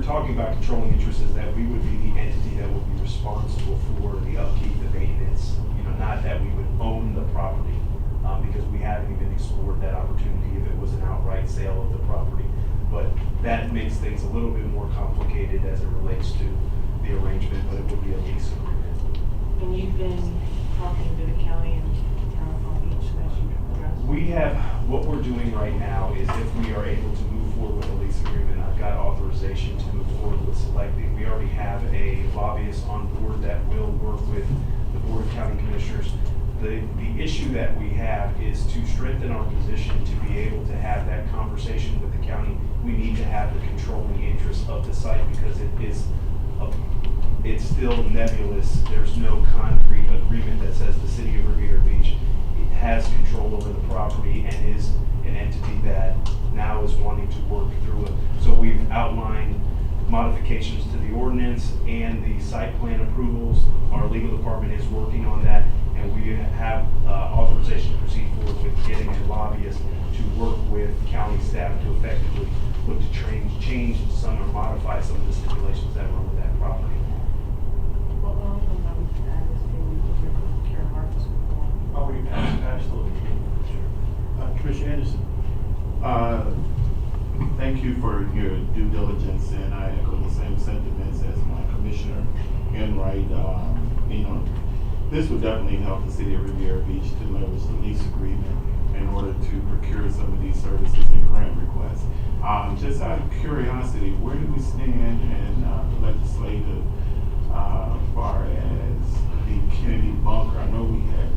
talking about controlling interest is that we would be the entity that would be responsible for the upkeep, the maintenance, not that we would own the property, because we haven't even explored that opportunity if it was an outright sale of the property. But that makes things a little bit more complicated as it relates to the arrangement, but it would be a lease agreement. And you've been talking to the county and town of Palm Beach as you progress? We have, what we're doing right now is if we are able to move forward with a lease agreement, I've got authorization to move forward with selecting. We already have a lobbyist on board that will work with the Board of County Commissioners. The issue that we have is to strengthen our position to be able to have that conversation with the county. We need to have the controlling interest of the site because it's still nebulous. There's no concrete agreement that says the city of Riviera Beach has control over the property and is an entity that now is wanting to work through it. So we've outlined modifications to the ordinance and the site plan approvals. Our legal department is working on that, and we have authorization to proceed forward with getting a lobbyist to work with county staff to effectively look to change some or modify some of the stipulations that run with that property. What will that is being Karen Marcus before? Oh, we absolutely. Commissioner Anderson. Thank you for your due diligence, and I echo the same sentiments as my commissioner Enright. This would definitely help the city of Riviera Beach to leverage the lease agreement in order to procure some of these services and grant requests. Just out of curiosity, where do we stand in the legislative far as the Kennedy bunker? I know we had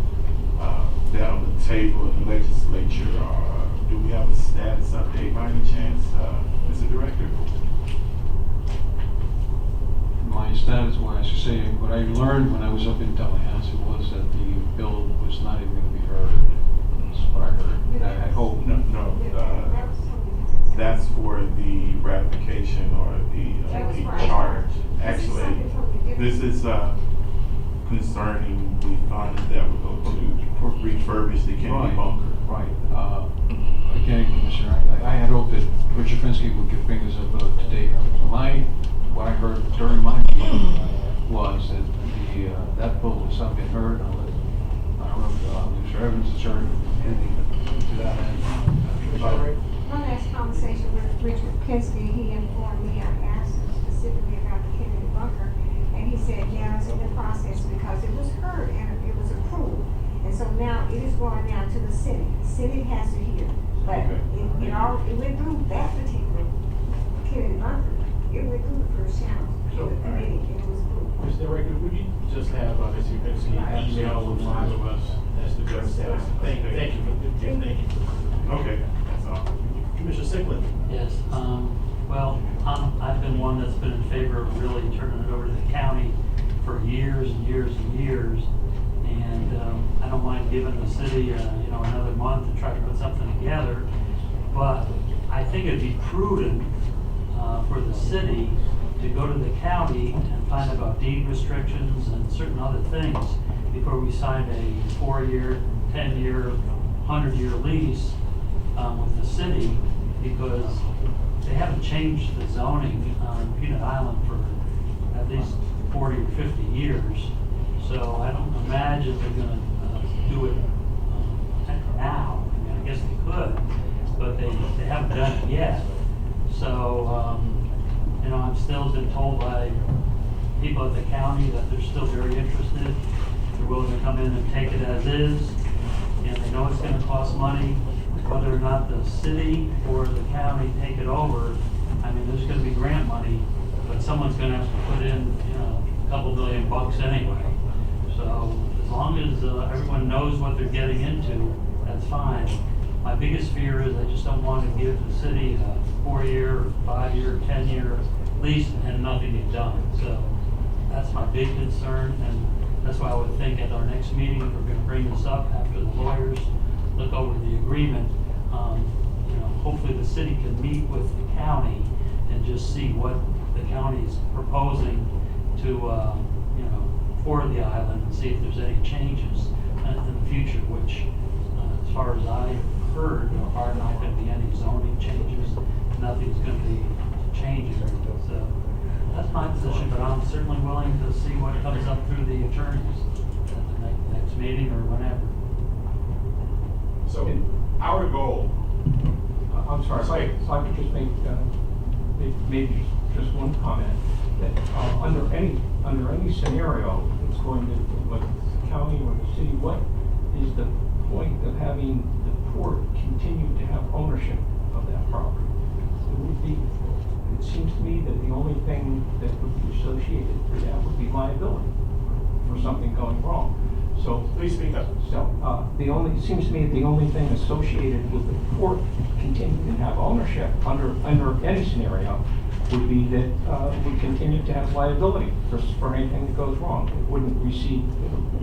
that on the table in the legislature. Do we have a status update by any chance, Mr. Director? My status, well, I should say, what I learned when I was up in Tallahassee was that the bill was not even going to be heard. That's what I heard. I hope. No. That's for the ratification or the charge. Actually, this is concerning the funds that would go to refurbish the Kennedy bunker. Right. Again, Commissioner, I had hoped that Richard Finsky would get fingers up to date. What I heard during my meeting was that that bill was not being heard. I don't know if Mr. Evans has heard anything to that end. My last conversation with Richard Pinsky, he informed me, I asked him specifically about the Kennedy bunker, and he said, yeah, it's in the process because it was heard and it was approved. And so now it is going now to the city. The city has to hear. But it went through that particular Kennedy bunker. It went through the first channel, the committee, and it was approved. Mr. Director, would you just have Mr. Pinsky email with five of us as the judge says? Thank you. Thank you. Okay, that's all. Commissioner Sickland. Yes, well, I've been one that's been in favor of really turning it over to the county for years and years and years. And I don't mind giving the city, another month to try to put something together. But I think it'd be prudent for the city to go to the county and find about deed restrictions and certain other things before we sign a 4-year, 10-year, 100-year lease with the city, because they haven't changed the zoning on Peanut Island for at least 40 or 50 years. So I don't imagine they're going to do it now. I mean, I guess they could, but they haven't done it yet. So, I've still been told by people at the county that they're still very interested. They're willing to come in and take it as is, and they know it's going to cost money. Whether or not the city or the county take it over, I mean, there's going to be grant money, but someone's going to have to put in, a couple $1 million anyway. So as long as everyone knows what they're getting into, that's fine. My biggest fear is I just don't want to give the city a 4-year, 5-year, 10-year lease and nothing get done. So that's my big concern, and that's why I would think at our next meeting, we're going to bring this up after the lawyers look over the agreement. Hopefully the city can meet with the county and just see what the county is proposing to, for the island, and see if there's any changes in the future, which, as far as I heard, are not going to be any zoning changes. Nothing's going to be changing. So that's my position, but I'm certainly willing to see what comes up through the attorneys at the next meeting or whenever. So our goal, I'm sorry, if I could just make, maybe just one comment, that under any scenario, it's going to, whether it's the county or the city, what is the point of having the port continue to have ownership of that property? It seems to me that the only thing that would be associated with that would be liability for something going wrong. So, please speak up. so, it seems to me the only thing associated with the port continuing to have ownership under any scenario would be that, we continue to have liability for anything that goes wrong. It wouldn't receive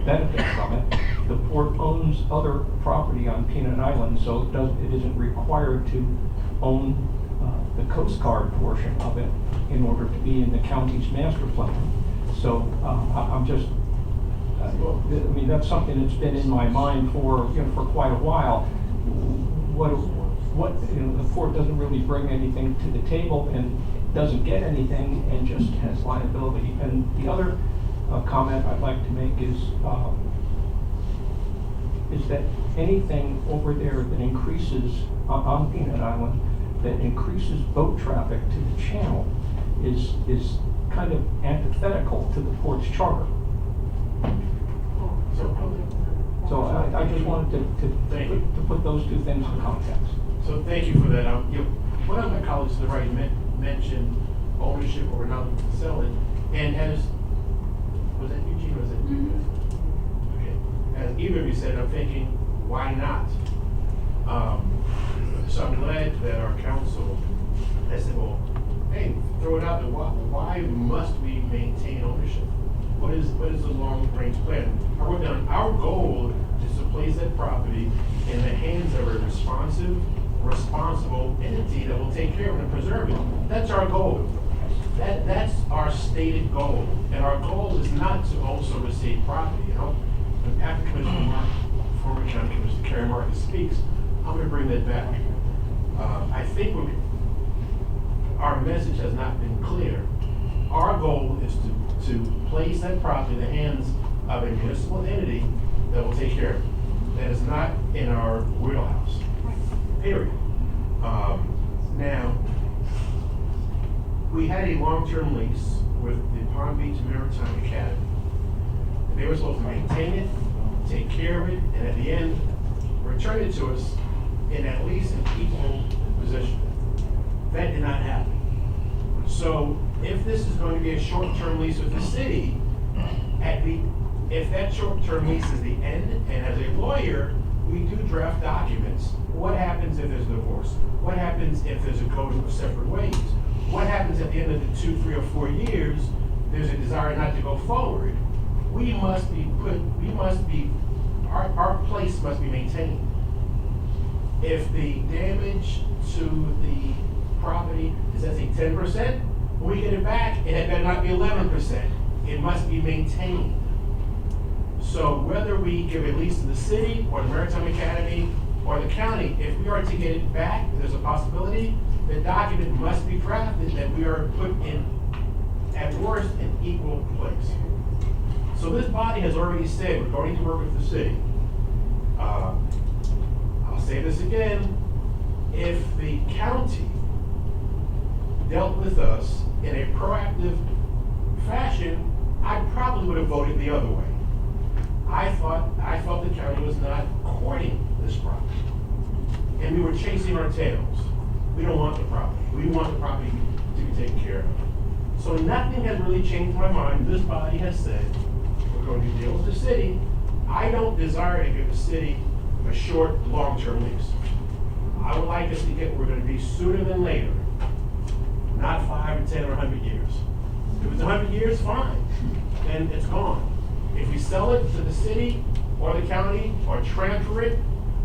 benefit from it. The port owns other property on Peanut Island, so it isn't required to own, the Coast Guard portion of it in order to be in the county's master plan. So, I'm just, I mean, that's something that's been in my mind for quite a while. What, the port doesn't really bring anything to the table and doesn't get anything and just has liability. And the other comment I'd like to make is that anything over there that increases, on Peanut Island, that increases boat traffic to the channel is kind of antithetical to the port's charter. So I just wanted to put those two things in context. So thank you for that. One of my colleagues to the right mentioned ownership or not to sell it, and was that Eugene or was it you? Okay. As either of you said, I'm thinking, why not? So I'm glad that our council has said, well, hey, throw it out there. Why must we maintain ownership? What is the long-range plan? Our goal is to place that property in the hands of a responsible entity that will take care of it and preserve it. That's our goal. That's our stated goal. And our goal is not to also receive property. After Commissioner Mark, former County Commissioner Carrie Marcus speaks, I'm going to bring that back. I think our message has not been clear. Our goal is to place that property in the hands of a municipal entity that will take care of it. That is not in our wheelhouse, period. Now, we had a long-term lease with the Palm Beach Maritime Academy. They were supposed to maintain it, take care of it, and at the end, return it to us in at least an equal position. That did not happen. So if this is going to be a short-term lease with the city, if that short-term lease is the end, and as a lawyer, we do draft documents. What happens if there's a divorce? What happens if there's a go to separate ways? What happens at the end of the 2, 3, or 4 years, there's a desire not to go forward? Our place must be maintained. If the damage to the property is, let's say, 10%, when we get it back, it had better not be 11%. It must be maintained. So whether we give a lease to the city or the Maritime Academy or the county, if we are to get it back, there's a possibility, the document must be drafted that we are put in, at worst, an equal place. So this body has already said we're going to work with the city. I'll say this again, if the county dealt with us in a proactive fashion, I probably would have voted the other way. I thought the county was not courting this property. And we were chasing our tails. We don't want the property. We want the property to be taken care of. So nothing has really changed my mind. This body has said, we're going to deal with the city. I don't desire to give the city a short, long-term lease. I would like us to get where we're going to be sooner than later. Not 5 or 10 or 100 years. If it's 100 years, fine. Then it's gone. If we sell it to the city or the county or transfer it,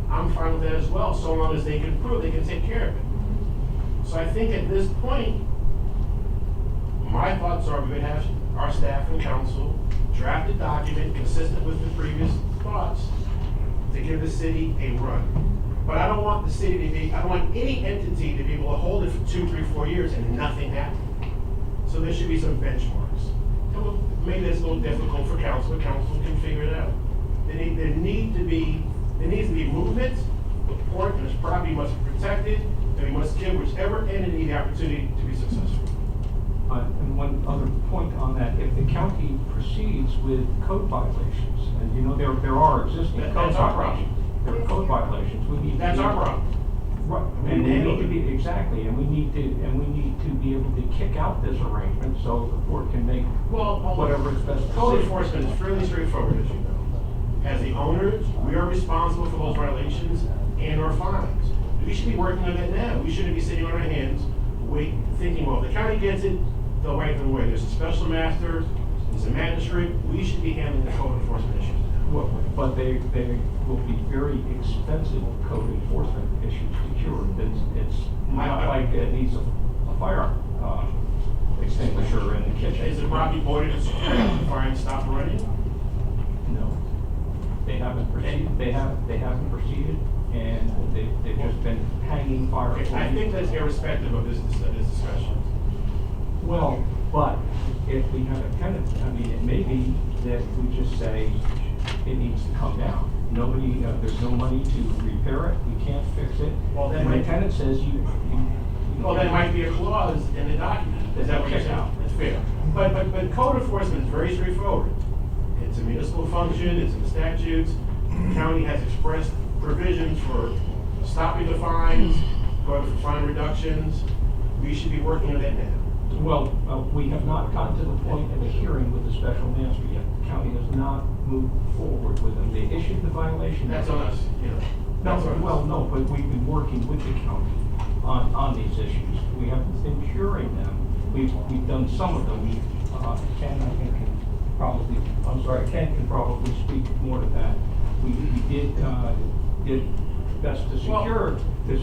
I'm fine with that as well, so long as they can prove they can take care of it. So I think at this point, my thoughts are we would have our staff and council draft a document consistent with the previous thoughts to give the city a run. But I don't want the city to be, I don't want any entity to be able to hold it for 2, 3, 4 years and nothing happen. So there should be some benchmarks. And maybe that's a little difficult for council, but council can figure it out. There needs to be movement. The port and its property must be protected, and we must give whichever entity the opportunity to be successful. And one other point on that, if the county proceeds with code violations, and you know, there are existing code That's our problem. violations. There are code violations, we need to. That's our problem. Right, We and we handle need to be, exactly, and we need to be able to kick out this arrangement so the court can make whatever is best. Code decision. enforcement is fairly straightforward, as you know. As the owners, we are responsible for those violations and our fines. We should be working on that now. We shouldn't be sitting on our hands, thinking, well, if the county gets it, they'll wipe it away. There's a special master, there's a magistrate. We should be handling the code enforcement issues now. Well, but they will be very expensive code enforcement issues to cure. It's not like it needs a fire extinguisher in the kitchen. Is the property boarded and secured after the fire stopped running? No. They haven't proceeded, they haven't proceeded, and they've just been hanging fire. Okay, I think that's irrespective of this discussion. Well, but if we have a tenant, I mean, it may be that we just say it needs to come down. Nobody, there's no money to repair it, we can't fix it. Well, then When my the tenant says Well, that might be a clause in the document. Is that what you're saying? That's fair. But code enforcement is very straightforward. It's a municipal function, it's in the statutes. The county has expressed provisions for stopping the fines, going for fine reductions. We should be working on that now. well, we have not gotten to the point of a hearing with the special master yet. The county has not moved forward with them. They issued the violation. That's on us, you know. That's on us. Well, no, but we've been working with the county on these issues. We haven't been curing them. We've done some of them. Ken, I think, Ken can probably speak more to that. We did best to secure the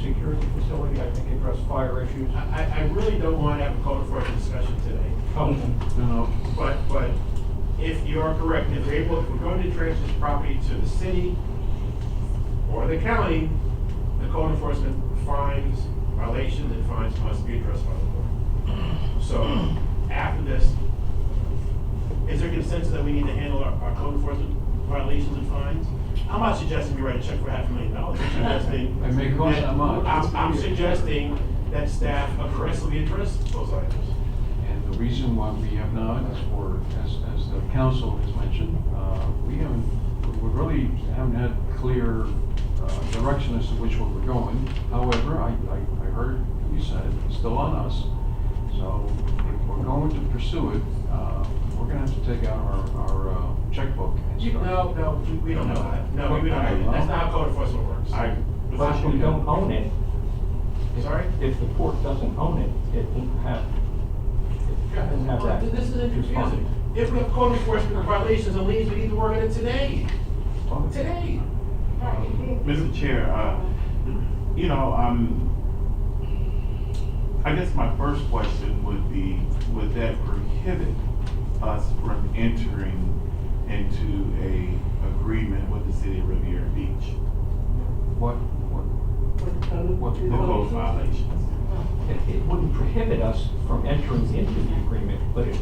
facility, I think, address fire issues. I really don't want to have a code enforcement discussion today. No. But if you are correct, if we're going to transfer this property to the city or the county, the code enforcement fines, violations and fines must be addressed by the court. So after this, is there consensus that we need to handle our code enforcement violations and fines? I'm not suggesting we write a check for $500,000. I'm suggesting. It may cost that much. I'm suggesting that staff aggressively address those items. And the reason why we have not is as the council has mentioned, we really haven't had clear direction as to which way we're going. However, I heard you said it's still on us. So if we're going to pursue it, we're gonna have to take out our checkbook and start. No, we don't know that. No, we don't know that. That's not how code enforcement works. But if we don't own it, Sorry? if the port doesn't own it, it won't have that. This is confusing. responsibility. If we have code enforcement violations and liens, we need to work on it today. Today. Mr. Chair, I guess my first question would be, would that prohibit us from entering into a agreement with the city of Riviera Beach? What? The code violations? It wouldn't prohibit us from entering into the agreement, but it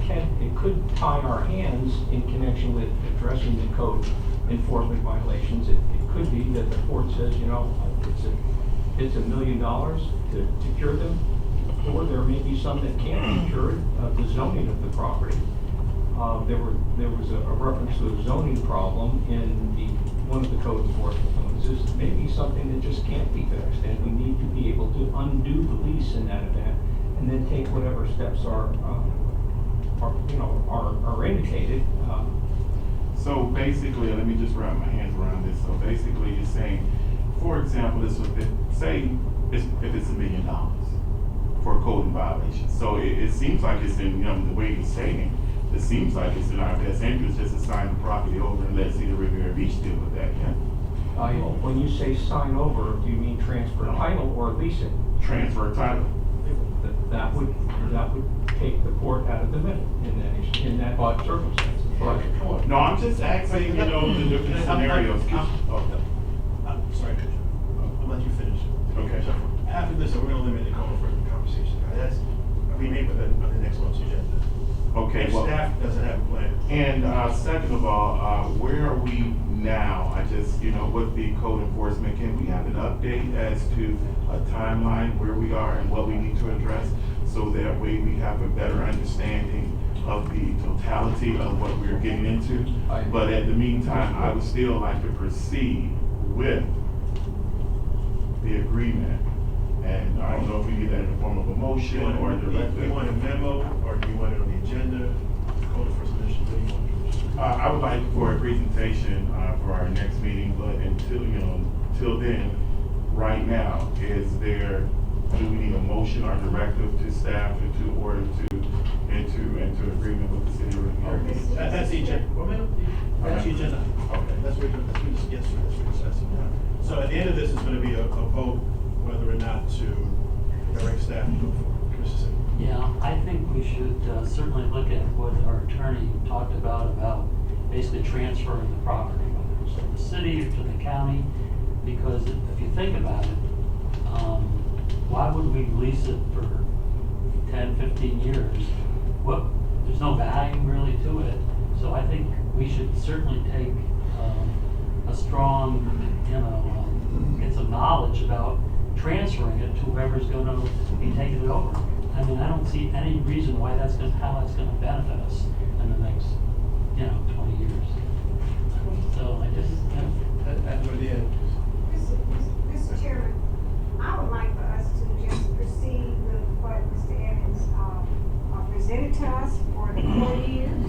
could tie our hands in connection with addressing the code enforcement violations. It could be that the court says, it's $1 million to cure them, or there may be some that can't be cured, the zoning of the property. There was a reference to a zoning problem in one of the code enforcement notices. Maybe something that just can't be fixed, and we need to be able to undo the lease in that event, and then take whatever steps are indicated. So basically, let me just wrap my hands around this. So basically, you're saying, for example, this would say if it's $1 million for a code violation. So it seems like it's in, the way you're saying, it seems like it's in our best interest just to sign the property over and let City of Riviera Beach deal with that, yeah? When you say sign over, do you mean transfer title or lease it? Transfer title. That would take the court out of the middle in that circumstance. But No, I'm just asking, the different scenarios. Sorry, I'm letting you Okay, so after this, we're gonna limit the call for the conversation. That's, we may put that on the next month's agenda. Okay, If well. staff doesn't have a plan. And second of all, where are we now? I just, with the code enforcement, can we have an update as to a timeline where we are and what we need to address? So that way we have a better understanding of the totality of what we're getting into. But at the meantime, I would still like to proceed with the agreement. And I don't know if we need that in the form of a motion or a Do you directive. want a memo, or do you want it on the agenda? Code enforcement issue, what do you want? I would like for a presentation for our next meeting, but until then, right now, do we need a motion or directive to staff to order to into agreement with the city of Riviera Beach? That's the agenda. Well, ma'am, that's the agenda. Okay. That's what we just get through this recess. So at the end of this is gonna be a vote whether or not to direct staff to go forward. Commissioner Singh. Yeah, I think we should certainly look at what our attorney talked about basically transferring the property, whether it's to the city or to the county, because if you think about it, why would we lease it for 10, 15 years? There's no value really to it. So I think we should certainly take a strong, get some knowledge about transferring it to whoever's gonna be taking it over. I mean, I don't see any reason why how that's gonna benefit us in the next, 20 years. So I just, That's what it is. Mr. Chairman, I would like for us to just proceed with what Mr. Evans presented to us for the 4 years.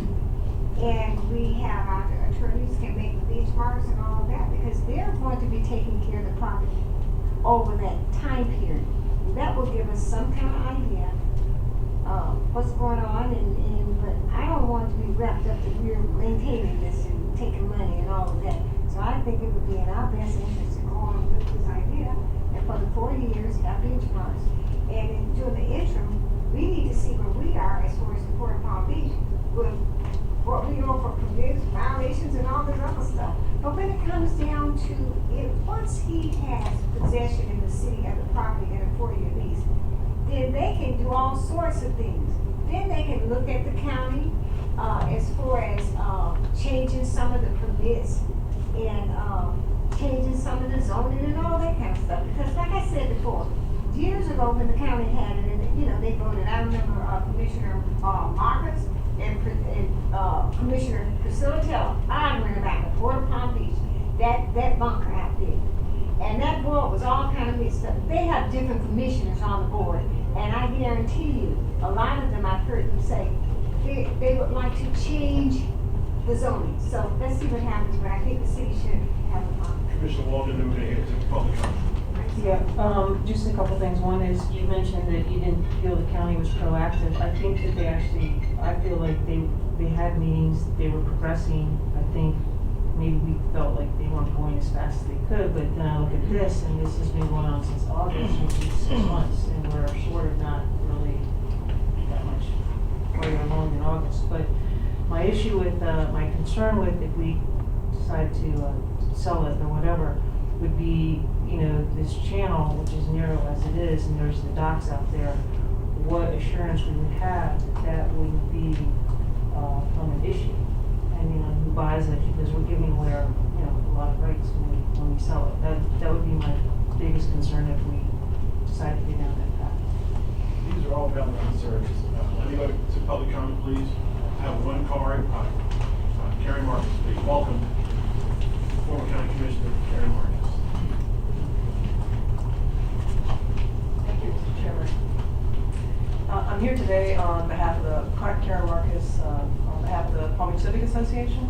And we have our attorneys can make the benchmarks and all of that, because they're going to be taking care of the property over that time period. That will give us some kind of idea what's going on, but I don't want to be wrapped up that we're maintaining this and taking money and all of that. So I think it would be in our best interest to go on with this idea, and for the 4 years, have benchmarks. And during the interim, we need to see where we are as far as the Port of Palm Beach, with what we know for permits, violations, and all this other stuff. But when it comes down to it, once he has possession in the city of the property in a 4-year lease, then they can do all sorts of things. Then they can look at the county as far as changing some of the permits and changing some of the zoning and all that kind of stuff. Because like I said before, years ago when the county had it, and they voted, I remember Commissioner Marcus and Commissioner Priscilla Taylor arguing about the Port of Palm Beach, that bunker out there. And that board was all kind of mixed up. They have different commissioners on the board, and I guarantee you, a lot of them I've heard them say, they would like to change the zoning. So let's see what happens, but I think the city should have a Commissioner Walden, then we're gonna hear to public comment. Yeah, just a couple things. One is, you mentioned that you didn't feel the county was proactive. I think that I feel like they had meetings, they were progressing. I think maybe we felt like they weren't going as fast as they could, but then I look at this, and this has been going on since August, which is 6 months, and we're sort of not really that much further along in August. But my issue with, my concern with if we decide to sell it or whatever, would be, this channel, which is narrow as it is, and there's the docks out there, what assurance we would have that wouldn't be from an issue. And, who buys it, because we're giving away our, a lot of rights when we sell it. That would be my biggest concern if we decide to go down that path. These are all valid concerns. Let me go to public comment, please. I have one card. Carrie Marcus, please. Welcome. Former County Commissioner Carrie Marcus. Thank you, Mr. Chairman. I'm here today on behalf of Karen Marcus, on behalf of the Palm Beach Civic Association,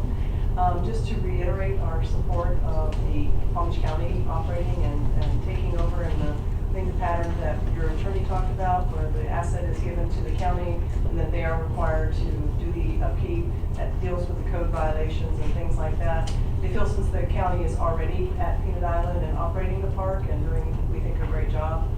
just to reiterate our support of the Palm Beach County operating and taking over in the pattern that your attorney talked about, where the asset is given to the county and then they are required to do the upkeep that deals with the code violations and things like that. They feel since the county is already at Peanut Island and operating the park and doing, we think, a great job,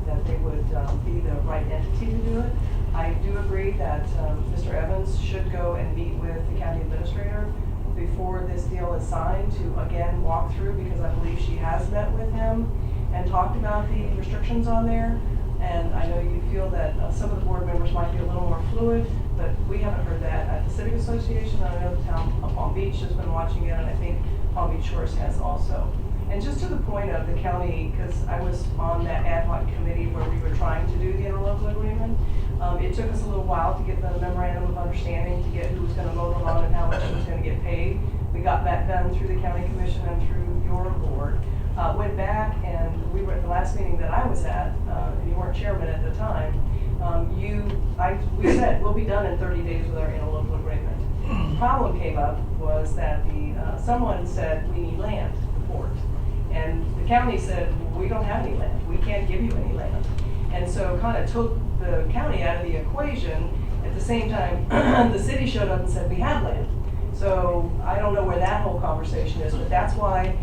that they would be the right entity to do it. I do agree that Mr. Evans should go and meet with the county administrator before this deal is signed to again walk through, because I believe she has met with him and talked about the restrictions on there. And I know you feel that some of the board members might be a little more fluid, but we haven't heard that at the Civic Association. I know the town of Palm Beach has been watching it, and I think Palm Beach Shores has also. And just to the point of the county, because I was on that ad hoc committee where we were trying to do the interlocal agreement, it took us a little while to get the memorandum of understanding, to get who was going to mow the lawn and how much was going to get paid. We got that done through the county commission and through your board. Went back, and we were at the last meeting that I was at, and you weren't chairman at the time. We said we'll be done in 30 days with our interlocal agreement. The problem came up was that someone said we need land for it, and the county said we don't have any land. We can't give you any land, and so kind of took the county out of the equation. At the same time, the city showed up and said we have land. So I don't know where that whole conversation is, but that's why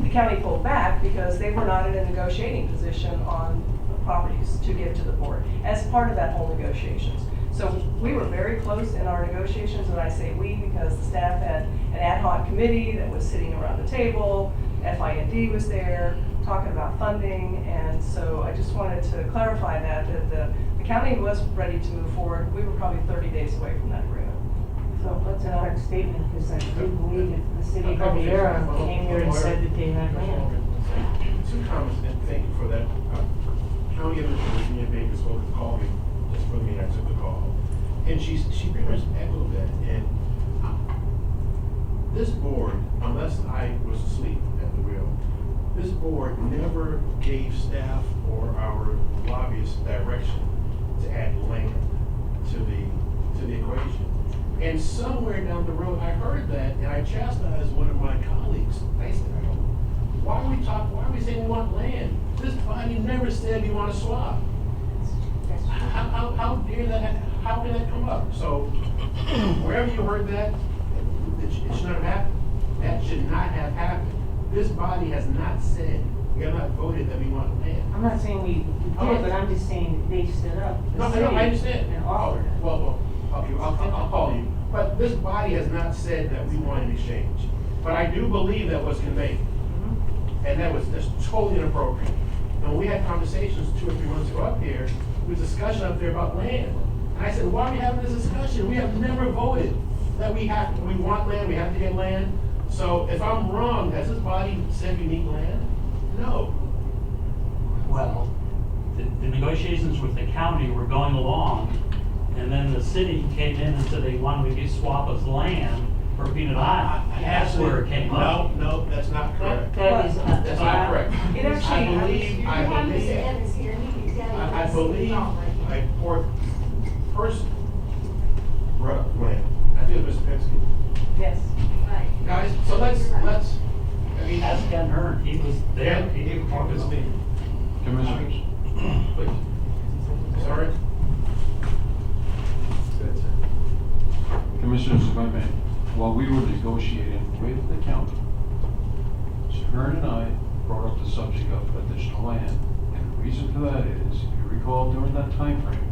the county pulled back, because they were not in a negotiating position on the properties to give to the board as part of that whole negotiations. So we were very close in our negotiations, and I say we because the staff had an ad hoc committee that was sitting around the table, FIND was there, talking about funding, and so I just wanted to clarify that the county was ready to move forward. We were probably 30 days away from that agreement. So that's a correct statement, because I do believe if the city of Riviera came here and said that they had land. Two comments, and thank you for that. County Administrator Virginia Baker spoke to call me just for me, and I took the call. And she pretty much echoed that. And this board, unless I was asleep at the wheel, this board never gave staff or our lobbyists direction to add land to the equation. And somewhere down the road, I heard that, and I chastised one of my colleagues. I said, why are we saying we want land? This body never said we want to swap. How dare that, how did that come up? So, wherever you heard that, it should not have happened. That should not have happened. This body has not said, we have not voted that we want land. I'm not saying we did, but I'm just saying they stood up. No, I understand. And offered it. Well, okay, I'll call you. But this body has not said that we want an exchange. But I do believe that was conveyed. And that's totally inappropriate. And when we had conversations 2 or 3 months ago up here, there was discussion up there about land. And I said, why are we having this discussion? We have never voted that we want land, we have to get land. So if I'm wrong, has this body said we need land? No. Well, the negotiations with the county were going along, and then the city came in and said they wanted to swap us land for Peanut Island. That's where it came up. No, that's not correct. That is not. That's not correct. It actually, I believe I first brought up land. I think it was Mr. Penske. yes. Guys, so let's, I mean. Ask Ken Hearn, he was there. Dan, he gave a talk to me. Commissioners, Please. Sorry? Commissioners, if I may, while we were negotiating with the county, Mr. Hearn and I brought up the subject of additional land. And the reason for that is, if you recall, during that time frame,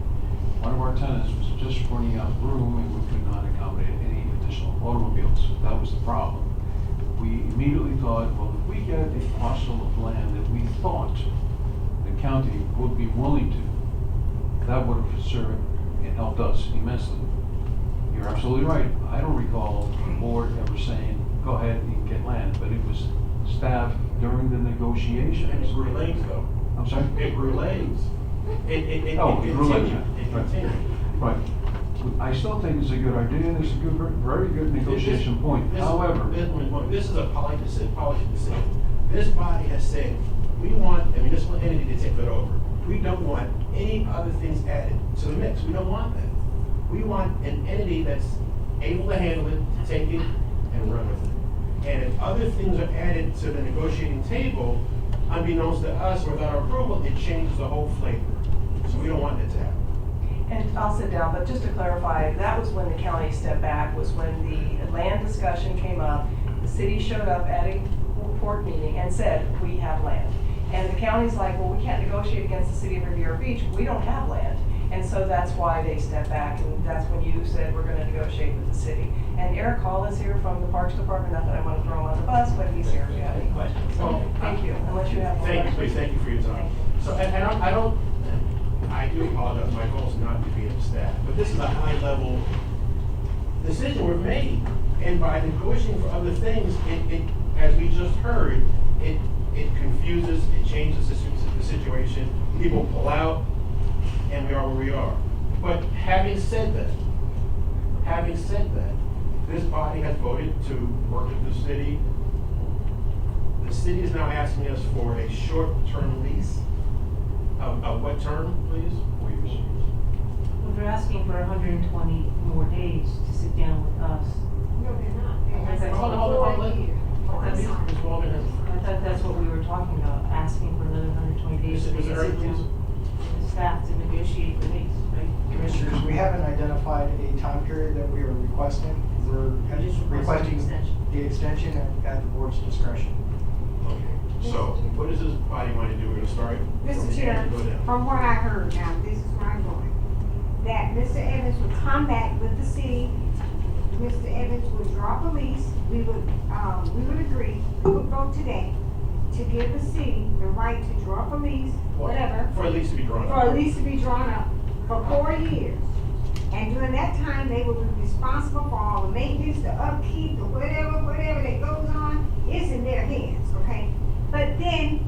one of our tenants was just running out of room and we could not accommodate any additional automobiles. That was the problem. We immediately thought, well, if we get a parcel of land that we thought the county would be willing to, that would have served and helped us immensely. You're absolutely right. I don't recall the board ever saying, go ahead and get land, but it was staff during the negotiations. And it grew legs though. I'm sorry? It grew legs. It grew legs. continued. It Right. continued. Right. I still think it's a good idea, and it's a good, very good negotiation point. However, This is a policy decision. This body has said, we want a municipal entity to take it over. We don't want any other things added to the mix. We don't want that. We want an entity that's able to handle it, take it, and run with it. And if other things are added to the negotiating table, unbeknownst to us, without our approval, it changes the whole flavor. So we don't want it to happen. And I'll sit down, but just to clarify, that was when the county stepped back, was when the land discussion came up. The city showed up at a board meeting and said, we have land. And the county's like, well, we can't negotiate against the city of Riviera Beach, we don't have land. And so that's why they stepped back, and that's when you said we're gonna negotiate with the city. And And Eric Hall is here from the Parks Department, not that I want to throw him on the bus, but he's here if you have any questions. So, Well, thank you, unless you have more Thank you, please, questions. thank you for your time. So, and I do apologize, my goal is not to be upset, but this is a high-level decision we've made. And by negotiating for other things, as we just heard, it confuses, it changes the situation. People pull out, and we are where we are. But having said that, this body has voted to work with the city. The city is now asking us for a short-term lease. Of what term, please? 4 years. Well, they're asking for 120 more days to sit down with us. No, they're not. They're Okay, asking hold for on, 4 years. Ms. Walden has- I thought that's what we were talking about, asking for another 120 days to Ms. sit Early, down please. with the staff to negotiate the lease, right? Commissioners, we haven't identified a time period that we are requesting. We're Just requesting requesting extension. the extension at the board's discretion. Okay, so what does this body want to do? We're going to start from Mr. here Chair, and go down. from what I heard, now, this is where I'm going, that Mr. Evans would come back with the city, Mr. Evans would drop a lease, we would agree, we would vote today to give the city the right to drop a lease, whatever, For a lease to be drawn up. for a lease to be drawn up for 4 years. And during that time, they will be responsible for all the maintenance, the upkeep, the whatever that goes on, it's in their hands, okay? But then,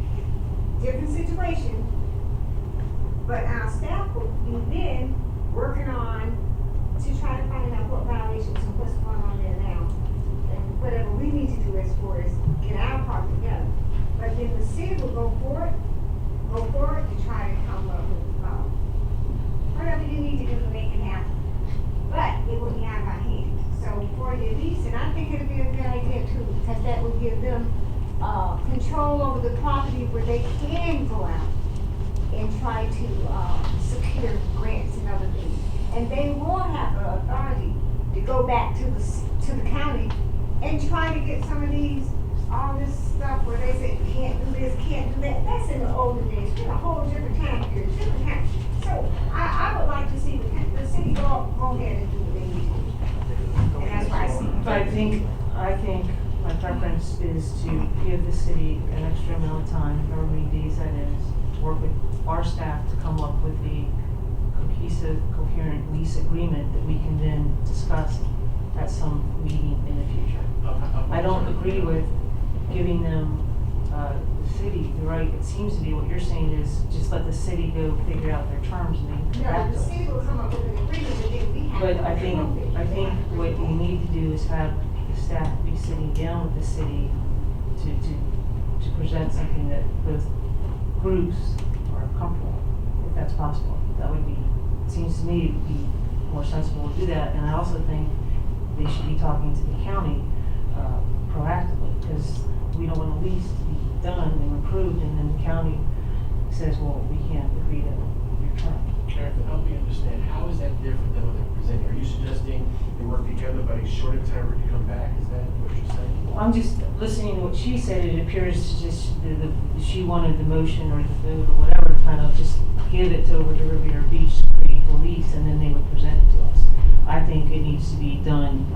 different situation, but our staff will be then working on to try to find out what violations and what's going on there now. And whatever we need to do as far as get our part together. But then the city will go forward to try to come up with, whatever you need to do to make it happen. But it will be out of our hands. So for your lease, and I think it'll be a good idea too, because that will give them, control over the property where they can go out and try to, secure grants and other things. And they will have the authority to go back to the county and try to get some of these, all this stuff where they say, can't do this, can't do that. That's in the olden days, in a whole different time period, different time. So I would like to see the city go ahead and do what they need to do. And that's why I see. But I think my preference is to give the city an extra amount of time, however many days that is, to work with our staff to come up with a cohesive, coherent lease agreement that we can then discuss at some meeting in the future. I don't agree with giving them, the city the right. It seems to be what you're saying is just let the city go figure out their terms and then come No, back the to us. city will come up with an agreement, but then we have to. But I think what you need to do is have the staff be sitting down with the city to present something that both groups are comfortable with, if that's possible. That would be, it seems to me, would be more sensible to do that. And I also think they should be talking to the county proactively, because we don't want a lease to be done and approved, and then the county says, well, we can't agree to your term. Eric, help me understand, how is that different than what they're presenting? Are you suggesting they work together but a shorter time to come back? Is that what you're saying? I'm just listening to what she said. It appears to just, she wanted the motion or the vote or whatever to kind of just give it over to Riviera Beach to create the lease, and then they would present it to us. I think it needs to be done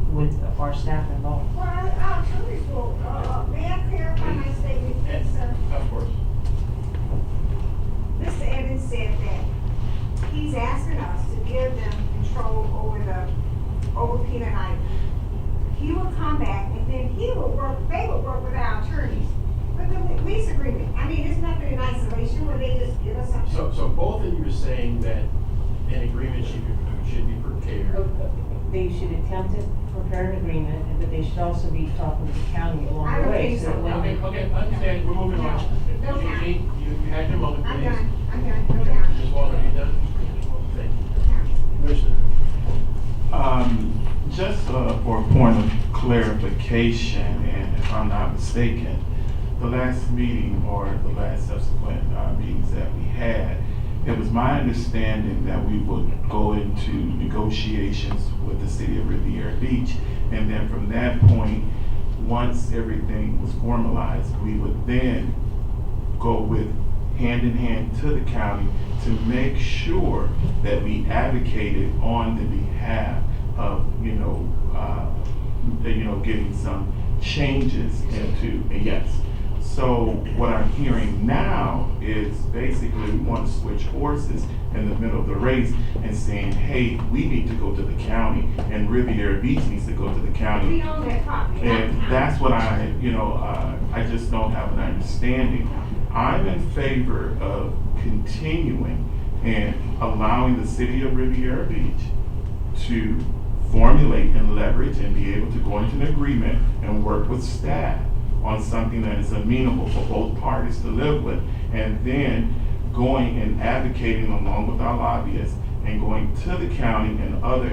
with our staff involved. Well, our attorneys will, may I clarify my statement, please, sir? Of course. Mr. Evans said that he's asking us to give them control over Peanut Island. He will come back and then they will work with our attorneys with the lease agreement. I mean, it's nothing in isolation where they just give us something. So both of you are saying that an agreement should be prepared. They should attempt to prepare an agreement, but they should also be talking to the county along I the don't way. think so. when they- Okay, I understand, we're moving on. No, no. Eugene, you had your moment, please. I'm done, go down. Ms. Walden, are you done? Thank you. Commissioner. Just for a point of clarification, and if I'm not mistaken, the last meeting or the last subsequent meetings that we had, it was my understanding that we would go into negotiations with the city of Riviera Beach, and then from that point, once everything was formalized, we would then go with hand in hand to the county to make sure that we advocated on the behalf of, getting some changes into, yes. So what I'm hearing now is basically we want to switch horses in the middle of the race and saying, hey, we need to go to the county and Riviera Beach needs to go to the county. We own that property. And that's what I just don't have an understanding. I'm in favor of continuing and allowing the city of Riviera Beach to formulate and leverage and be able to go into an agreement and work with staff on something that is amenable for both parties to live with, and then going and advocating along with our lobbyists and going to the county and other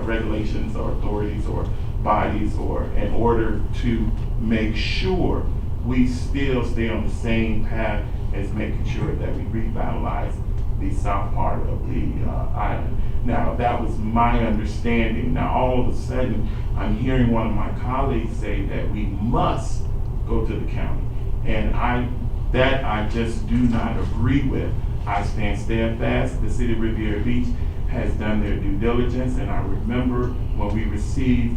regulations or authorities or bodies or in order to make sure we still stay on the same path as making sure that we revitalize the south part of the island. Now, that was my understanding. Now, all of a sudden, I'm hearing one of my colleagues say that we must go to the county. And I just do not agree with. I stand steadfast. The city of Riviera Beach has done their due diligence, and I remember when we received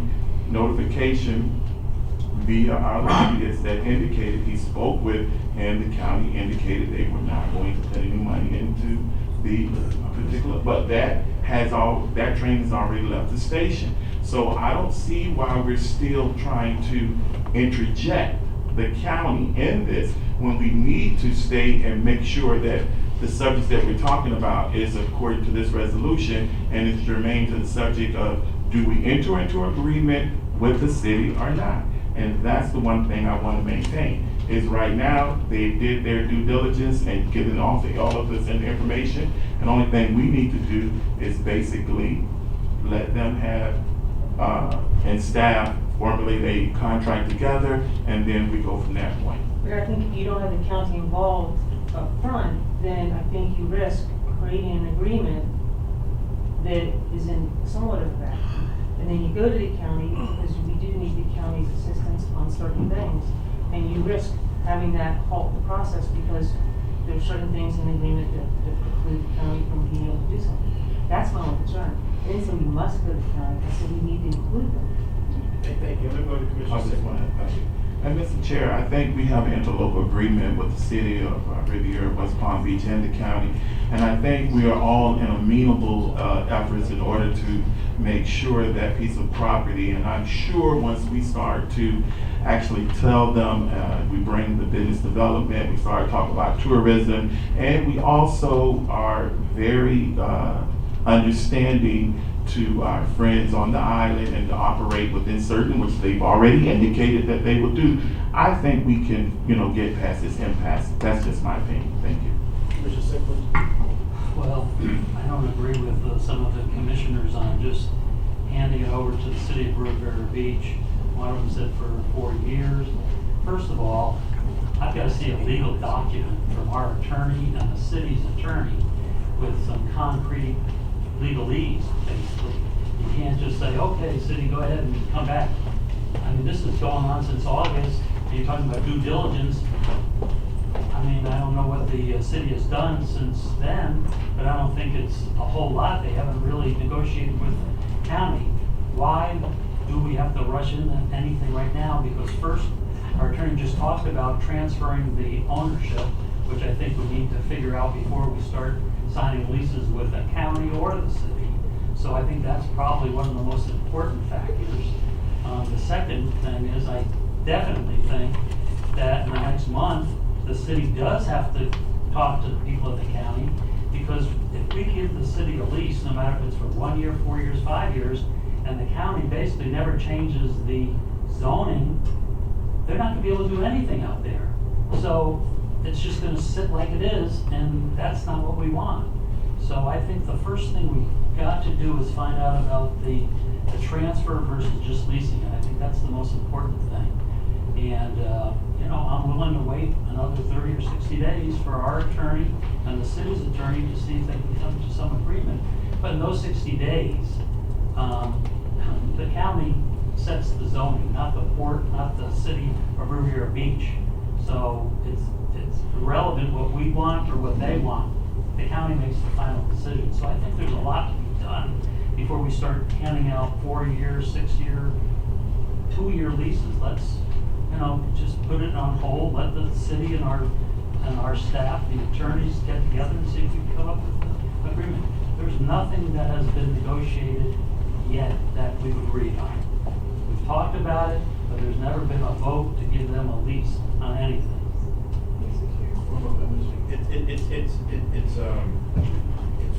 notification via our lobbyists that indicated he spoke with, and the county indicated they were not going to put any money into the particular, but that train has already left the station. So I don't see why we're still trying to interject the county in this when we need to stay and make sure that the subject that we're talking about is according to this resolution and is germane to the subject of do we enter into agreement with the city or not? And that's the one thing I want to maintain, is right now they did their due diligence and given all of this information. And the only thing we need to do is basically let them have, and staff formulate a contract together, and then we go from that point. But I think if you don't have the county involved up front, then I think you risk creating an agreement that is in somewhat of a vacuum. And then you go to the county, because we do need the county's assistance on certain things, and you risk having that halt the process because there are certain things in the agreement that preclude the county from being able to do something. That's my only concern. I didn't say we must go to the county, I said we need to include them. Thank you. I'm going to go to I Commissioner just Sickles. want to, and Mr. Chair, I think we have an interlocal agreement with the city of Riviera, West Palm Beach, and the county. And I think we are all in amenable efforts in order to make sure that piece of property. And I'm sure once we start to actually tell them, we bring the business development, we start talking about tourism, and we also are very understanding to our friends on the island and to operate within certain, which they've already indicated that they will do. I think we can, get past this impasse. That's just my opinion. Thank you. Commissioner Sickles. Well, I don't agree with some of the commissioners on just handing it over to the city of Riviera Beach. One of them said for 4 years. First of all, I've got to see a legal document from our attorney and the city's attorney with some concrete legalese, basically. You can't just say, okay, city, go ahead and come back. I mean, this is going on since August, and you're talking about due diligence. I mean, I don't know what the city has done since then, but I don't think it's a whole lot. They haven't really negotiated with the county. Why do we have to rush into anything right now? Because first, our attorney just talked about transferring the ownership, which I think we need to figure out before we start signing leases with the county or the city. So I think that's probably one of the most important factors. The second thing is I definitely think that in the next month, the city does have to talk to the people of the county, because if we give the city a lease, no matter if it's for 1 year, 4 years, 5 years, and the county basically never changes the zoning, they're not gonna be able to do anything out there. So it's just gonna sit like it is, and that's not what we want. So I think the first thing we've got to do is find out about the transfer versus just leasing it. I think that's the most important thing. And, I'm willing to wait another 30 or 60 days for our attorney and the city's attorney to see if they can come to some agreement. But in those 60 days, the county sets the zoning, not the port, not the city of Riviera Beach. So it's irrelevant what we want or what they want. The county makes the final decision. So I think there's a lot to be done before we start handing out 4-year, 6-year 2-year leases, let's, you know, just put it on hold, let the city and our staff, the attorneys get together and see if we can come up with an agreement. There's nothing that has been negotiated yet that we've agreed on. We've talked about it, but there's never been a vote to give them a lease on anything. It's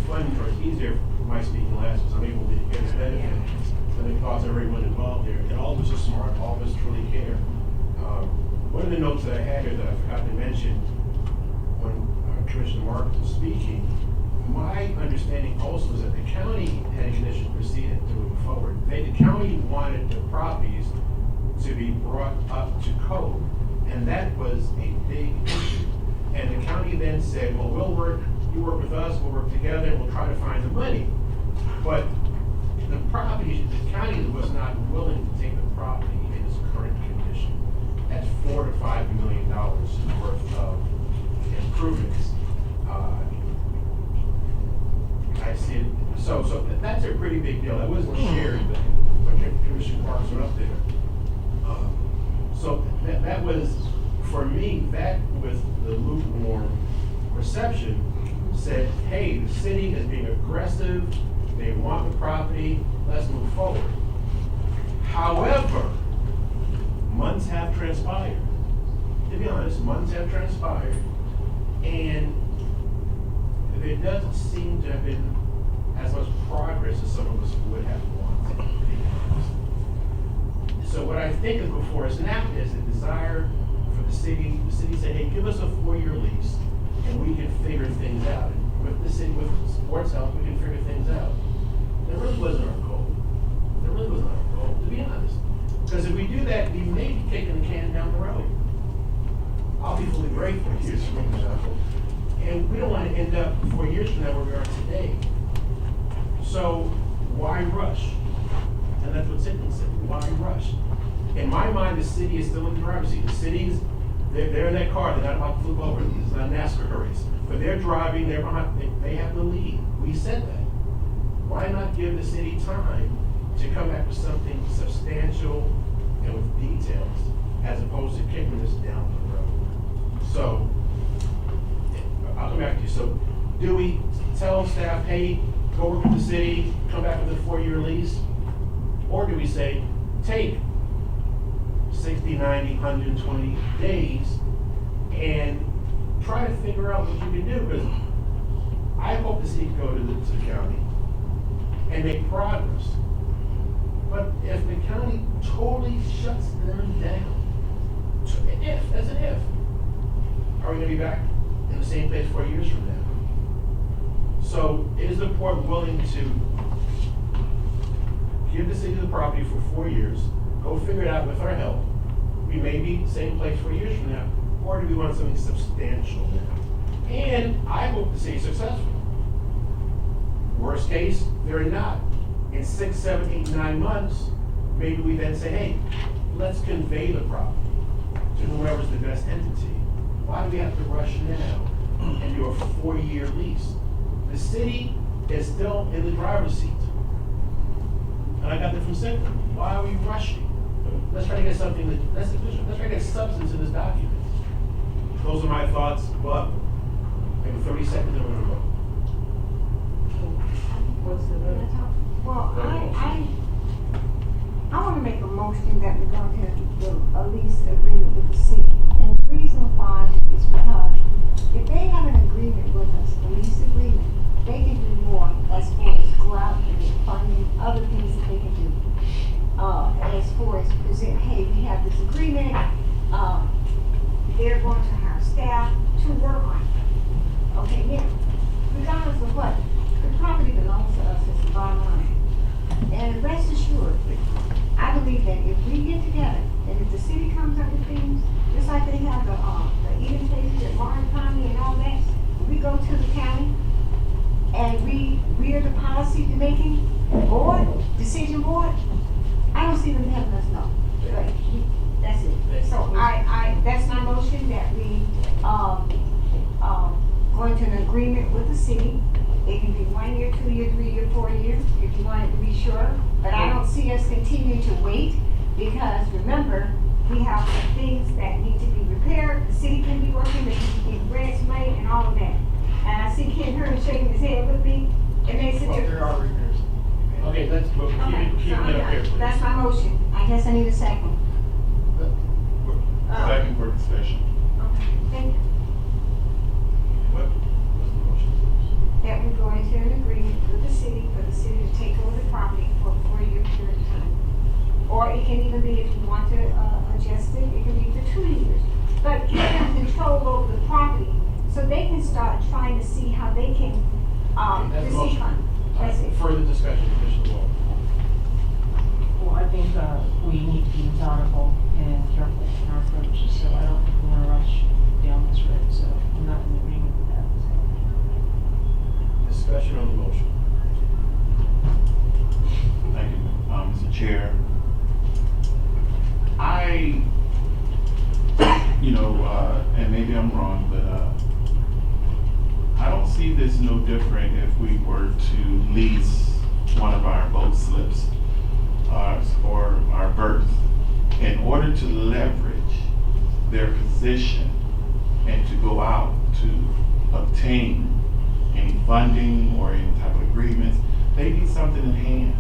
fun, or it's easier for my speaking last, because I'm able to get this benefit. So many thoughts of everyone involved there, and all of us are smart, all of us truly care. One of the notes that I had here that I forgot to mention when Commissioner Marks was speaking, my understanding also is that the county had initially proceeded to move forward. The county wanted the properties to be brought up to code, and that was a big issue. And the county then said, well, you work with us, we'll work together, and we'll try to find the money. But the county was not willing to take the property in its current condition. That's $4 to $5 million worth of improvements. I see it. So that's a pretty big deal. That wasn't shared, but Commissioner Parks went up there. So that was, for me, that was the lukewarm reception. Said, hey, the city is being aggressive, they want the property, let's move forward. However, months have transpired. To be honest, months have transpired, and there doesn't seem to have been as much progress as some of us would have wanted. So what I think is before us now is a desire for the city said, hey, give us a 4-year lease, and we can figure things out. With the city, with sports help, we can figure things out. That really wasn't our goal. That really wasn't our goal, to be honest. Because if we do that, we may be kicking the can down the road. I'll be fully grateful years from now. And we don't want to end up 4 years from now where we are today. So why rush? And that's what Sidney said. Why rush? In my mind, the city is still in the driver's seat. The city's, they're in that car. They're not about to flip over. It's not a NASCAR race. But they're driving. They're behind. They have the lead. We said that. Why not give the city time to come back with something substantial and with details, as opposed to kicking this down the road? So I'll come back to you. So do we tell staff, hey, go work with the city, come back with a 4-year lease? Or do we say, take 60, 90, 120 days and try to figure out what you can do? Because I hope the city can go to the county and make progress. But if the county totally shuts them down, that's an if, are we going to be back in the same place 4 years from now? So is the port willing to give the city the property for 4 years, go figure it out with our help? We may be same place 4 years from now, or do we want something substantial now? And I hope the city's successful. Worst case, they're not. In 6, 7, 8, 9 months, maybe we then say, hey, let's convey the property to whoever's the best entity. Why do we have to rush now and do a 4-year lease? The city is still in the driver's seat. And I got that from Sidney. Why are we rushing? Let's try to get something let's try to get substance in this document. Those are my thoughts, but maybe 30 seconds and we're gonna go. What's the vote? Well, I want to make a motion that we're going to do a lease agreement with the city. And the reason why is because if they have an agreement with us, a lease agreement, they can do more as far as go out and get funding, other things that they can do. As far as present, hey, we have this agreement, they're going to hire staff to work on it. Okay, now, regardless of what, the property belongs to us as the bottom line. And rest assured, I believe that if we get together, and if the city comes up with things, just like they have the eating places at Warren County and all that, we go to the county, and we are the policy making board, decision board, I don't see them having us know. But that's it. So that's my motion that we, go into an agreement with the city. It can be 1 year, 2 year, 3 year, 4 year, if you want it to be shorter. But I don't see us continuing to wait Because remember, we have things that need to be repaired, the city can be working, they need to get grants made and all of that. And I see Ken Hearn shaking his head with me, it makes it. Well, there are repairs. Okay, let's, keep Okay, it so up here, please. that's my motion. I guess I need a second. Second for discussion. Okay, thank you. What was the motion? That we go into an agreement with the city for the city to take over the property for a 4-year period of time. Or it can even be, if you want to adjust it, it can be for 2 years. But give them control over the property so they can start trying to see how they can That's the receive motion. funds. That's it. Further discussion, Commissioner Wall. Well, I think, we need to be methodical and careful in our approach, so I don't think we wanna rush down this road, so I'm not in agreement with that. Discussion on the motion. Thank you, Mr. Chair. And maybe I'm wrong, but I don't see this no different if we were to lease one of our boat slips or our berth in order to leverage their position and to go out to obtain any funding or any type of agreements. They need something in hand.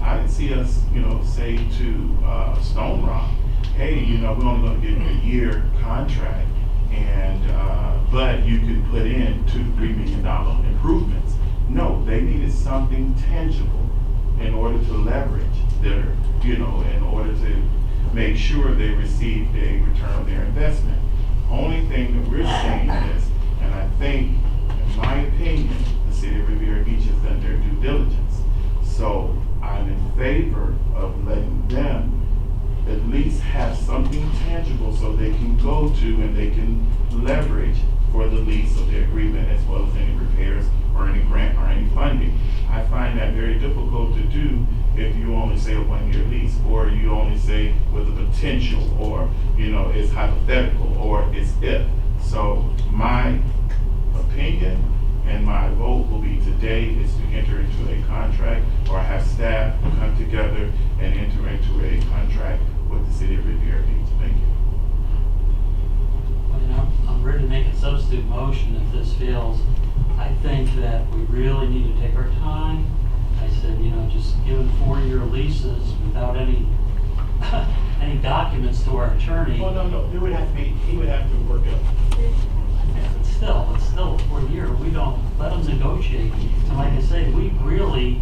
I see us, say to Stone Rock, hey, we're only going to give you a year contract, and but you could put in $2 to $3 million improvements. No, they needed something tangible in order to leverage their, in order to make sure they received a return on their investment. Only thing that we're saying is, and I think, in my opinion, the city of Riviera Beach has done their due diligence. So I'm in favor of letting them at least have something tangible so they can go to and they can leverage for the lease of the agreement as well as any repairs or any grant or any funding. I find that very difficult to do if you only say a 1-year lease, or you only say with a potential, or it's hypothetical, or it's if. So my opinion and my vote will be today is to enter into a contract, or have staff come together and enter into a contract with the city of Riviera Beach. Thank you. I mean, I'm ready to make a substitute motion if this fails. I think that we really need to take our time. I said, just giving 4-year leases without any any documents to our attorney. Oh, no, it would have to be, he would have to work it up. It's still a 4-year. We don't let them negotiate. And like I say, we really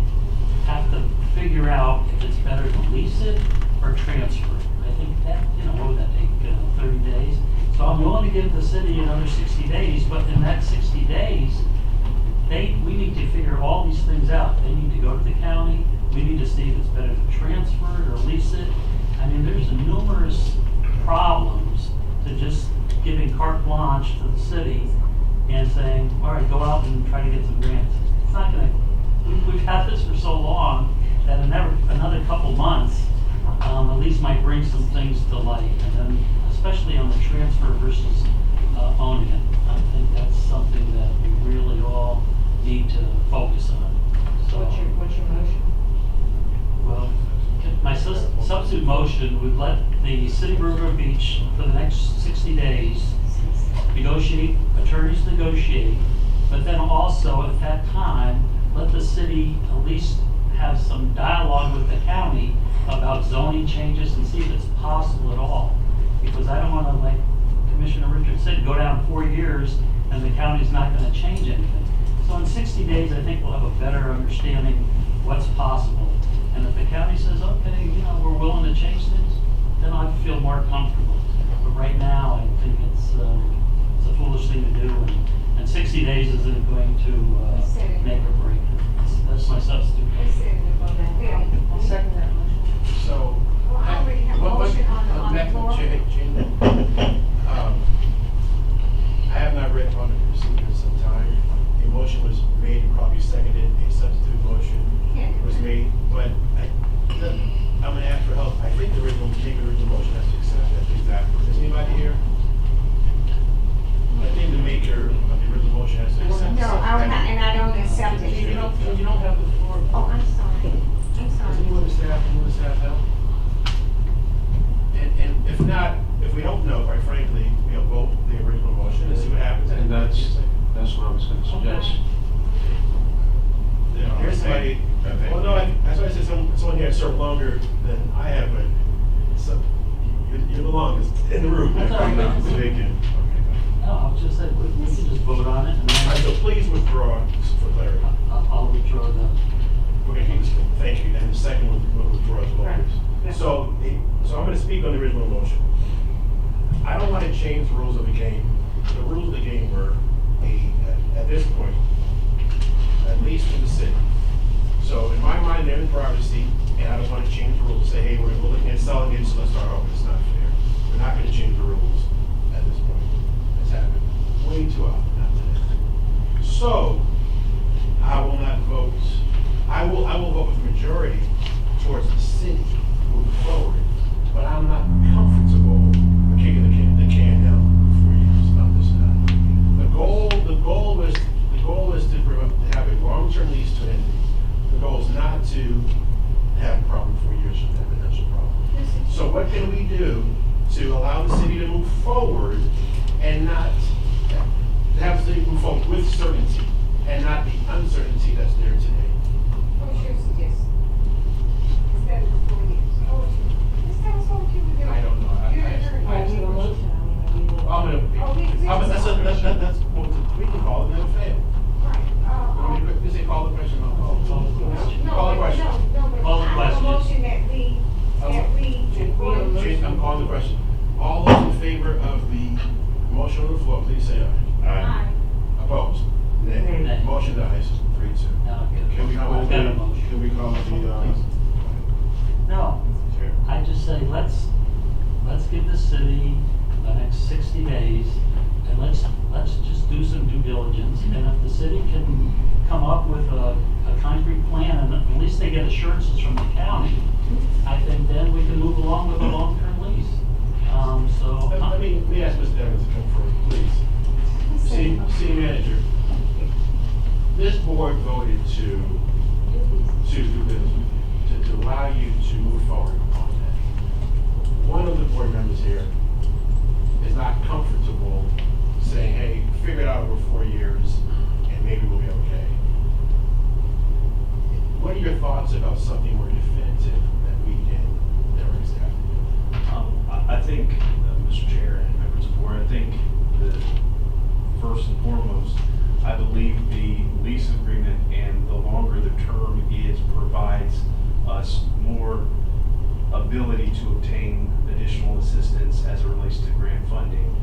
have to figure out if it's better to lease it or transfer it. I think that, what would that take, 30 days? So I'm willing to give the city another 60 days, but in that 60 days, we need to figure all these things out. They need to go to the county. We need to see if it's better to transfer it or lease it. I mean, there's numerous problems to just giving carte blanche to the city and saying, all right, go out and try to get some grants. It's not gonna, we've had this for so long that another couple months at least might bring some things to light. And then, especially on the transfer versus owning it, I think that's something that we really all need to focus on. So, What's your motion? well, my substitute motion would let the city of Riviera Beach for the next 60 days negotiate, attorneys negotiate, but then also at that time, let the city at least have some dialogue with the county about zoning changes and see if it's possible at all. Because I don't want to, like Commissioner Richard said, go down 4 years and the county's not going to change anything. So in 60 days, I think we'll have a better understanding what's possible. And if the county says, okay, we're willing to change things, then I feel more comfortable. But right now, I think it's a foolish thing to do, and 60 days isn't going to make or break. That's my substitute. I'll second that motion. So. Well, I already have a motion on the floor. I have not read on the procedure in some time. A motion was made and probably seconded, a substitute motion was made, but I'm gonna ask for help. I think the original motion has to accept that. Exactly. Is anybody here? I think the maker of the original motion has to accept. No, and I don't accept it. You don't have the floor. Oh, I'm sorry. served longer than I have, but so, you're the longest in the room. That's all right. I'm not mistaken. No, I was just saying, we can just vote on it and All right, so then please withdraw for clarity. I'll withdraw the, We're gonna keep this going. Thank you. And the second one, we'll withdraw as well. Right. Yeah. So, so I'm gonna speak on the original motion. I don't wanna change the rules of the game. The rules of the game were, at this point, at least for the city. So in my mind, they're in driver's seat, and I don't wanna change the rules and say, hey, we're looking at selling it, so let's start over. It's not fair. We're not gonna change the rules at this point. It's happened way too often, not today. So, I will not vote. I will vote with majority towards the city moving forward, but I'm not comfortable with kicking the can down for years. I'm just not. The goal is to have a long-term lease to an entity. The goal is not to have a problem 4 years from that potential problem. So what can we do to allow the city to move forward and not have the city move forward with certainty and not the uncertainty that's there today? What was your suggestion? Instead of 4 years. Just tell us what you would do. I don't know. You're an attorney. I need a motion, I mean, we will. I'm gonna, that's, we can call it, and it'll fail. Right, You say call the question, I'll call. Call the question. Call the question. No, but Call the I have a question. motion that we. I'm calling the question. All those in favor of the motion on the floor, please say aye. Aye. Opposed? Nay. Nay. Motion dies, 3-2. now, Can we call I've got a the, motion. can we call the, No, chair? I just say, let's give the city the next 60 days, and let's just do some due diligence, and if the city can come up with a concrete plan, and at least they get assurances from the county, I think then we can move along with a long-term lease. Let me ask Mr. Evans to come forward, please. City manager, this board voted to do business with you, to allow you to move forward on that. One of the board members here is not comfortable saying, hey, figure it out over 4 years and maybe we'll be okay. What are your thoughts about something more definitive that we can, that we're staff to do? I think, Mr. Chair and members of the board, I think that first and foremost, I believe the lease agreement and the longer the term is provides us more ability to obtain additional assistance as it relates to grant funding.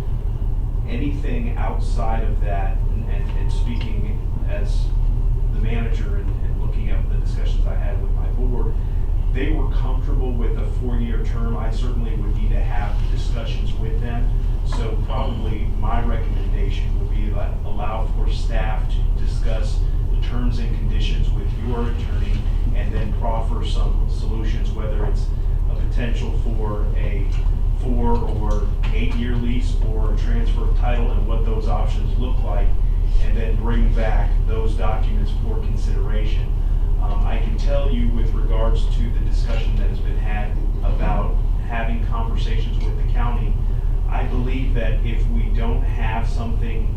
Anything outside of that, and speaking as the manager and looking at the discussions I had with my board, they were comfortable with a 4-year term. I certainly would need to have discussions with them. So probably my recommendation would be that allow for staff to discuss the terms and conditions with your attorney and then proffer some solutions, whether it's a potential for a 4 or 8-year lease or a transfer of title and what those options look like, and then bring back those documents for consideration. I can tell you with regards to the discussion that has been had about having conversations with the county, I believe that if we don't have something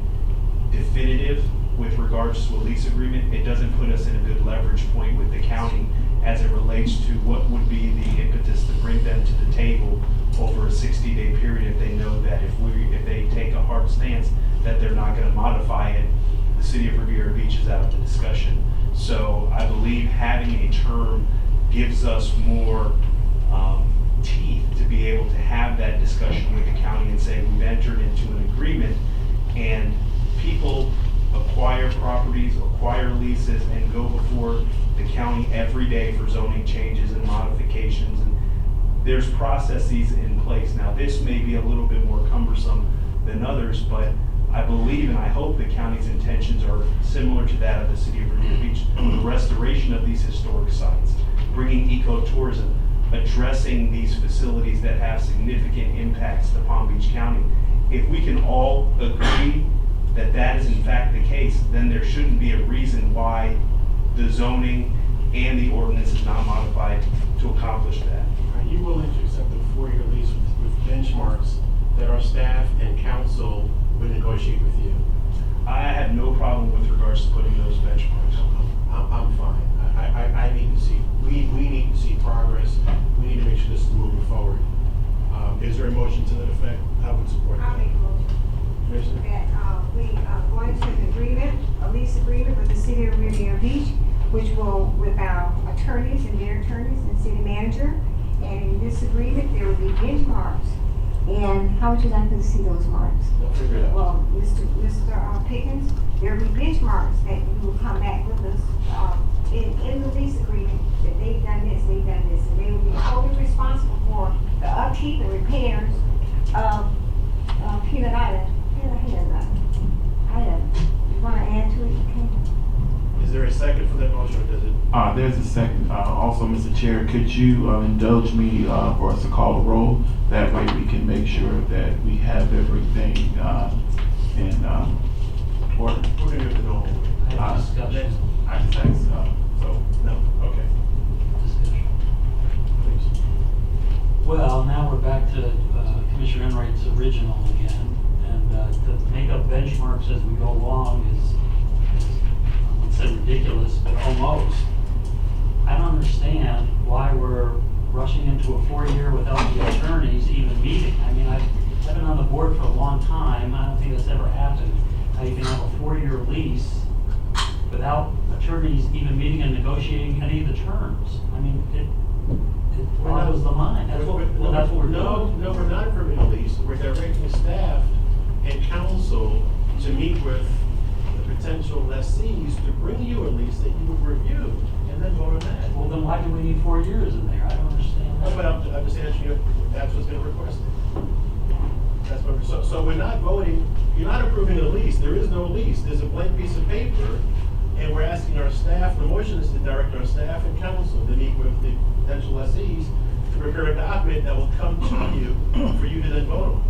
definitive with regards to a lease agreement, it doesn't put us in a good leverage point with the county as it relates to what would be the impetus to bring them to the table over a 60-day period if they know that if they take a hard stance that they're not going to modify it, the city of Riviera Beach is out of the discussion. So I believe having a term gives us more teeth to be able to have that discussion with the county and say we've entered into an agreement, and people acquire properties, acquire leases, and go before the county every day for zoning changes and modifications, and there's processes in place. Now this may be a little bit more cumbersome than others, but I believe and I hope the county's intentions are similar to that of the city of Riviera Beach. The restoration of these historic sites, bringing ecotourism, addressing these facilities that have significant impacts to Palm Beach County. If we can all agree that that is in fact the case, then there shouldn't be a reason why the zoning and the ordinance is not modified to accomplish that. Are you willing to accept a 4-year lease with benchmarks that our staff and council would negotiate with you? I have no problem with regards to putting those benchmarks. I'm fine. I need to see, we need to see progress to that effect, I would support I'll that. make a motion Commissioner? that, we, go into an agreement, a lease agreement with the city of Riviera Beach, which will, with our attorneys and their attorneys and city manager. And in this agreement, there will be benchmarks. And how would you like to see those marks? We'll figure it out. Well, Mr. Pickens, there will be benchmarks that you will come back with us, in the lease agreement, that they've done this, and they will be totally responsible for the upkeep and repairs of, Peanut Island. You wanna add to it, you can? Is there a second for that motion, or does it? There's a second. Also, Mr. Chair, could you indulge me for us to call the roll? That way we can make sure that we have everything in order. We're gonna do it the normal way. I have discussion. I just asked, so. No, okay, Discussion. please. Well, now we're back to Commissioner Enright's original again, and to make up benchmarks as we go along is I wouldn't say ridiculous, but almost. I don't understand why we're rushing into a 4-year without the attorneys even meeting. I mean, I've been on the board for a long time, I don't think that's ever happened. How you can have a 4-year lease without attorneys even meeting and negotiating any of the terms. I mean, it boggles the mind. That's what we're doing. No, we're not approving a lease. We're directing staff and council to meet with the potential lessees to bring you a lease that you would review and then vote on that. Well, then why do we need 4 years in there? I don't understand No, that. but I'm just answering you, that's what's been requested. That's what, so we're not voting, you're not approving a lease. There is no lease. There's a blank piece of paper, and we're asking our staff, the motion is to direct our staff and council to meet with the potential lessees to prepare a document that will come to you for you to then vote on.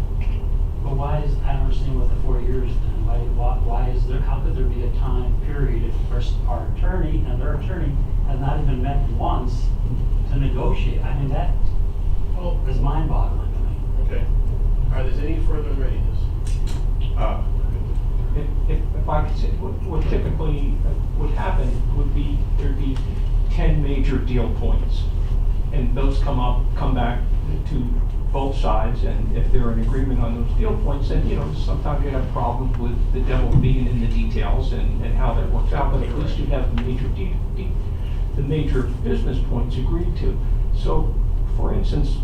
But why is, I don't understand what the 4 years then, why is there, how could there be a time period if our attorney and their attorney have not even met once to negotiate? I mean, that Oh, is mind boggling to me. okay. Are there any further readiness? If I could say, what typically would happen would be, there'd be 10 major deal points. And those come back to both sides, and if they're in agreement on those deal points, then, sometimes you have problems with the devil being in the details and how that works out, but at least you have the major business points agreed to. So, for instance,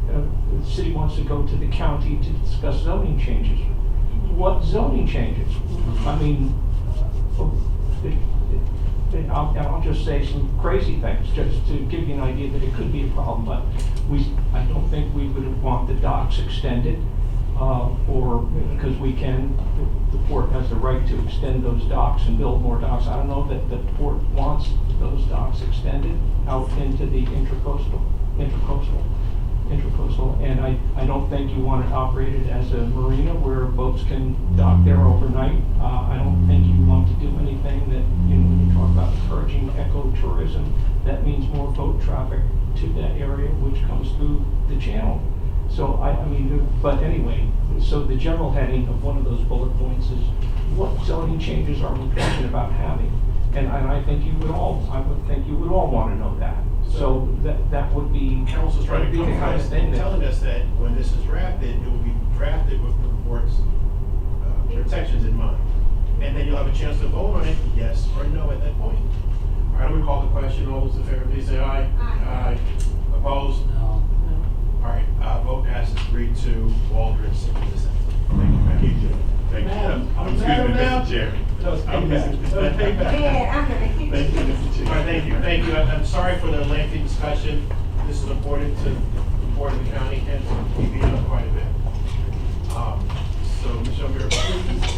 the city wants to go to the county to discuss zoning changes. What zoning changes? I mean, I'll just say some crazy things, just to give you an idea that it could be a problem, but I don't think we would want the docks extended, or, because the port has the right to extend those docks and build more docks. I don't know that the port wants those docks extended out into the intracoastal, and I don't think you want it operated as a marina where boats can dock there overnight. I don't think you want to do anything that, when you talk about encouraging ecotourism, that means more boat traffic to that area, which comes through the channel. So but anyway, so the general heading of one of those bullet points is, what zoning changes are we talking about having? And I would think you would all want to know that. So that would be. Council's trying to the kind of compromise thing and that- telling us that when this is drafted, it will be drafted with the port's protections in mind. And then you'll have a chance to vote on it, yes or no at that point. All right, I'm gonna call the question. All those in favor, please say aye. Aye. Opposed? No. All right, vote passes 3-2, Waldron, 6%. Thank you, Madam. Thank you. Madam, Excuse me, Madam, now. Mr. Chair. That was payback. That was payback. Yeah, I'm gonna keep Thank you, Mr. Chair. All right, thank you. I'm sorry for the lengthy discussion. This is important to the board of the county and to be quite a bit. So, Michelle, please.